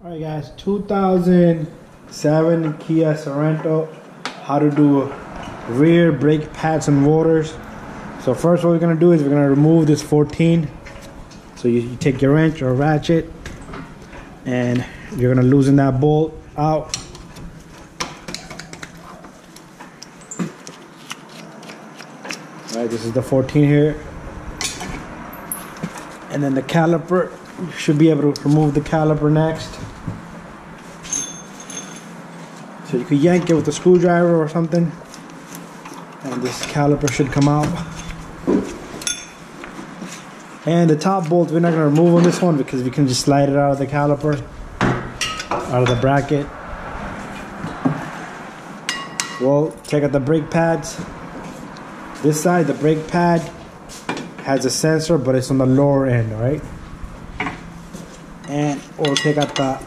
Alright guys, 2007 Kia Sorento. How to do rear brake pads and rotors. So first what we're going to do is we're going to remove this 14. So you take your wrench or ratchet and you're going to loosen that bolt out. Alright, this is the 14 here. And then the caliper, you should be able to remove the caliper next. So you could yank it with a screwdriver or something, and this caliper should come out. And the top bolt, we're not going to remove on this one because we can just slide it out of the caliper, out of the bracket. We'll take out the brake pads. This side, the brake pad has a sensor, but it's on the lower end, right? And we'll take out the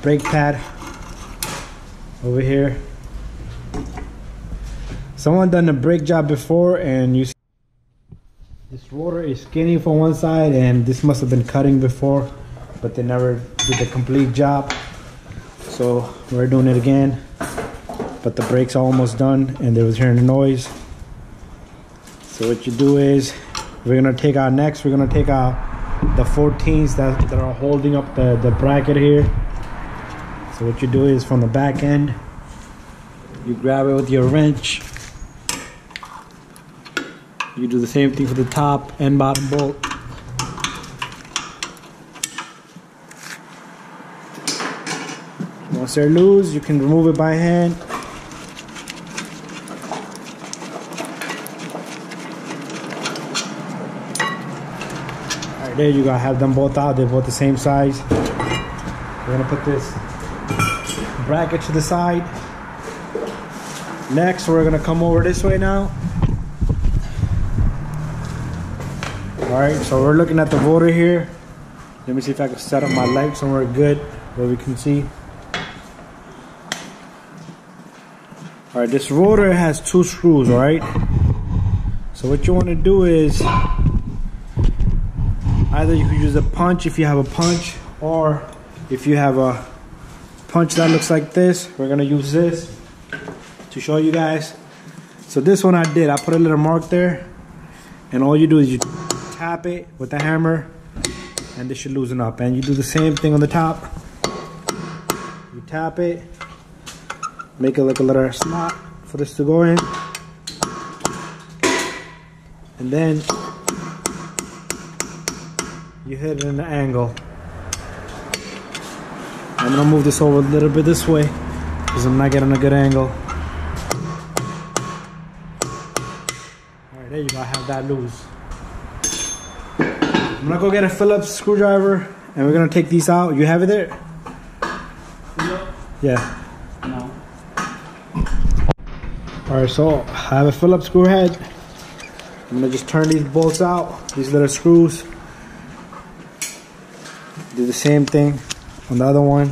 brake pad over here. Someone done a brake job before, and you see this rotor is skinny from one side, and this must have been cutting before, but they never did the complete job. So we're doing it again, but the brakes are almost done, and they was hearing the noise. So what you do is we're gonna take out next. We're gonna take out the 14s that are holding up the bracket here. So what you do is from the back end, you grab it with your wrench. You do the same thing for the top and bottom bolt. Once they're loose, you can remove it by hand. Alright, there you go. I have them both out. They're both the same size. We're gonna put this bracket to the side. Next, we're gonna come over this way now. Alright, so we're looking at the rotor here. Let me see if I can set up my light somewhere good where we can see. Alright, this rotor has 2 screws, alright? So what you want to do is either you could use a punch if you have a punch, or if you have a punch that looks like this, we're gonna use this to show you guys. So this one I did, I put a little mark there, and all you do is you tap it with the hammer and this should loosen up. And you do the same thing on the top. You tap it, make it like a little slot for this to go in, and then you hit it in the angle. I'm gonna move this over a little bit this way because I'm not getting a good angle. Alright, there you go, I have that loose. I'm gonna go get a Phillips screwdriver and we're gonna take these out. You have it there? Yeah. No. Alright, so I have a Phillips screw head. I'm gonna just turn these bolts out, these little screws. Do the same thing on the other one,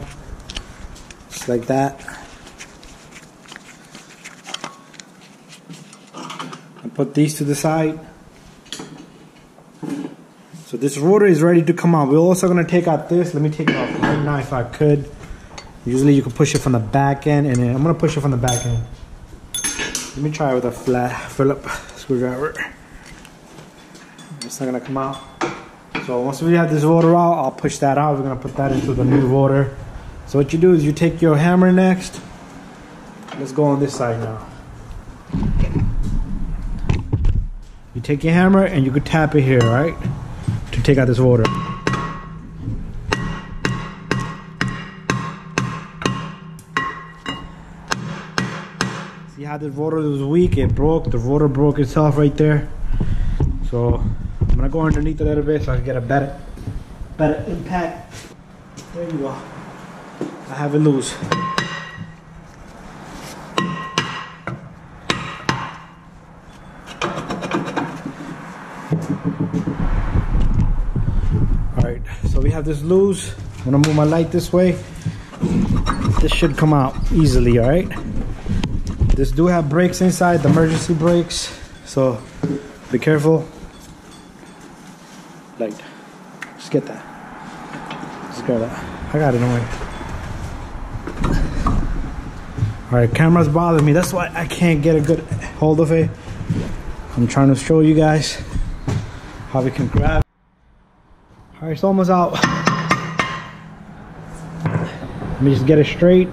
just like that. And put these to the side. So this rotor is ready to come out. We're also going to take out this. Let me take it off right now if I could. Usually you can push it from the back end, and then I'm going to push it from the back end. Let me try it with a flat Phillips screwdriver. It's not going to come out. So once we have this rotor out, I'll push that out. We're going to put that into the new rotor. So what you do is you take your hammer next. Let's go on this side now. You take your hammer and you could tap it here, right? To take out this rotor. See how this rotor was weak? It broke. The rotor broke itself right there. So I'm gonna go underneath a little bit so I can get a better impact. There you go. I have it loose. Alright, so we have this loose. I'm gonna move my light this way. This should come out easily, alright? This do have brakes inside, the emergency brakes, so be careful. Light. Just get that. Just grab that. I got it, don't worry. Alright, camera's bothering me. That's why I can't get a good hold of it. I'm trying to show you guys how we can grab. Alright, it's almost out. Let me just get it straight.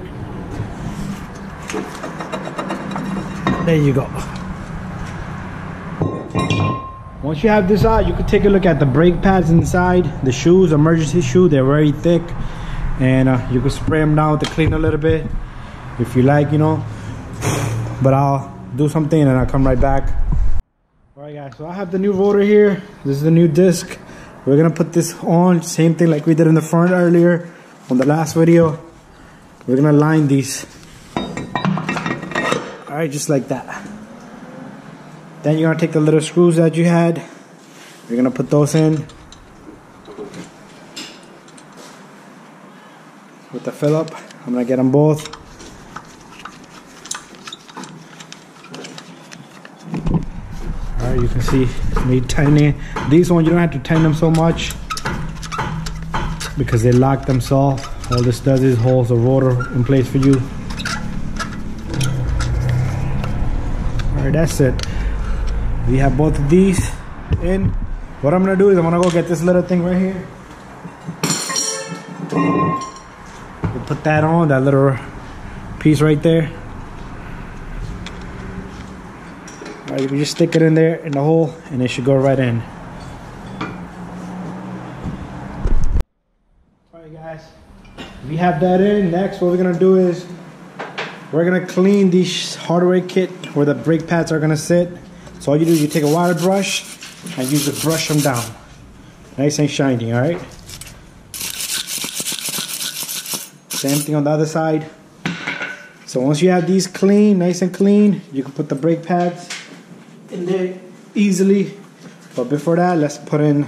There you go. Once you have this out, you can take a look at the brake pads inside. The shoes, emergency shoe, they're very thick. And you can spray them down to clean a little bit if you like, you know. But I'll do something and I'll come right back. Alright guys, so I have the new rotor here. This is the new disc. We're gonna put this on, same thing like we did in the front earlier on the last video. We're gonna line these. Alright, just like that. Then you're gonna take the little screws that you had. You're gonna put those in with the Phillip. I'm gonna get them both. Alright, you can see me tightening. These ones you don't have to tighten them so much because they lock themselves. All this does is holds the rotor in place for you. Alright, that's it. We have both of these in. What I'm gonna do is I'm gonna go get this little thing right here. We'll put that on, that little piece right there. Alright, you can just stick it in there in the hole and it should go right in. Alright guys, we have that in. Next what we're gonna do is we're gonna clean the hardware kit where the brake pads are gonna sit. So all you do is you take a wire brush and you just brush them down. Nice and shiny, alright? Same thing on the other side. So once you have these clean, nice and clean, you can put the brake pads in there easily. But before that, let's put in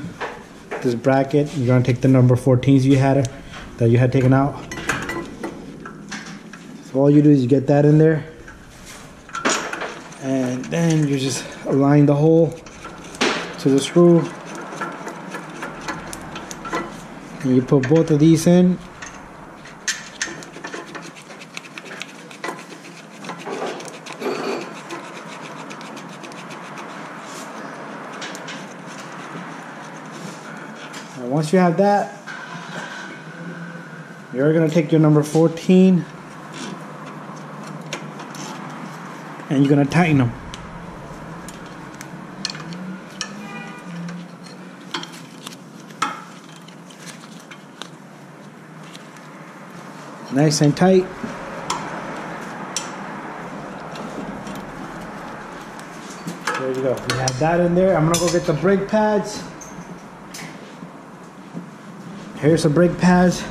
this bracket. You're gonna take the number 14s that you had taken out. So all you do is you get that in there. And then you just align the hole to the screw. And you put both of these in. And once you have that, you're going to take your number 14 and you're going to tighten them. Nice and tight. There you go. We have that in there. I'm going to go get the brake pads. Here's the brake pads.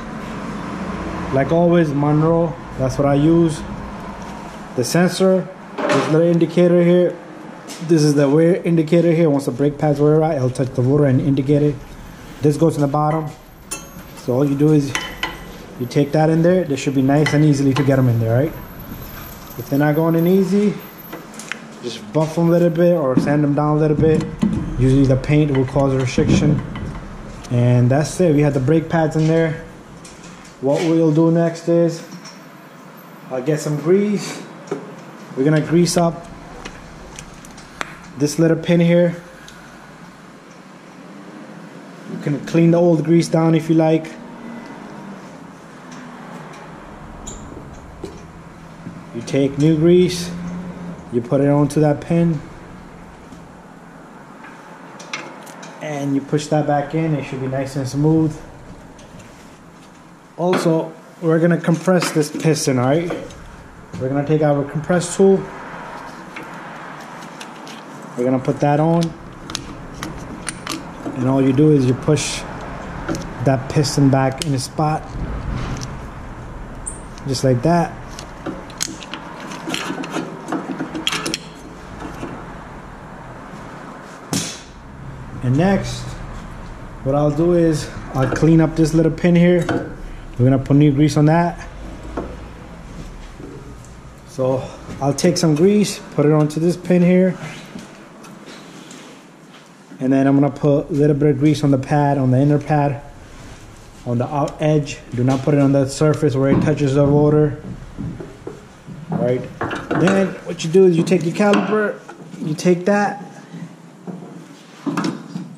Like always, Monroe. That's what I use. The sensor. This little indicator here, this is the wear indicator here. Once the brake pads wear right, it'll touch the rotor and indicate it. This goes in the bottom. So all you do is you take that in there. This should be nice and easily to get them in there, right? If they're not going in easy, just buff them a little bit or sand them down a little bit. Usually the paint will cause a restriction. And that's it. We have the brake pads in there. What we'll do next is I'll get some grease. We're gonna grease up this little pin here. You can clean the old grease down if you like. You take new grease, you put it onto that pin, and you push that back in. It should be nice and smooth. Also, we're gonna compress this piston, alright? We're gonna take our compress tool. We're gonna put that on. And all you do is you push that piston back in the spot. Just like that. And next, what I'll do is I'll clean up this little pin here. We're gonna put new grease on that. So I'll take some grease, put it onto this pin here. And then I'm gonna put a little bit of grease on the pad, on the inner pad. on the out edge. Do not put it on the surface where it touches the rotor. Right. Then what you do is you take your caliper, you take that,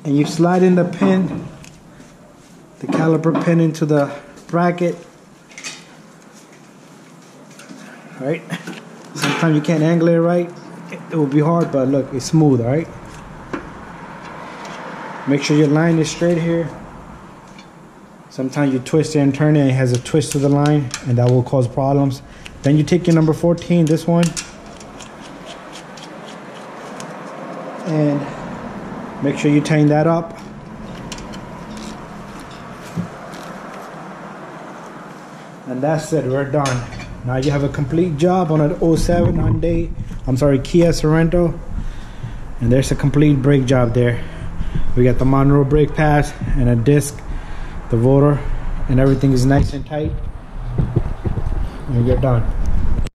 and you slide in the pin, the caliper pin into the bracket. Right. Sometimes you can't angle it right. It will be hard, but look, it's smooth. All right. Make sure your line is straight here. Sometimes you twist it and turn it, and it has a twist to the line, and that will cause problems. Then you take your number 14, this one, and make sure you tighten that up. And that's it, we're done. Now you have a complete job on an 07 Kia Sorento. And there's a complete brake job there. We got the Monroe brake pads and a disc, the rotor, and everything is nice and tight. And you're done.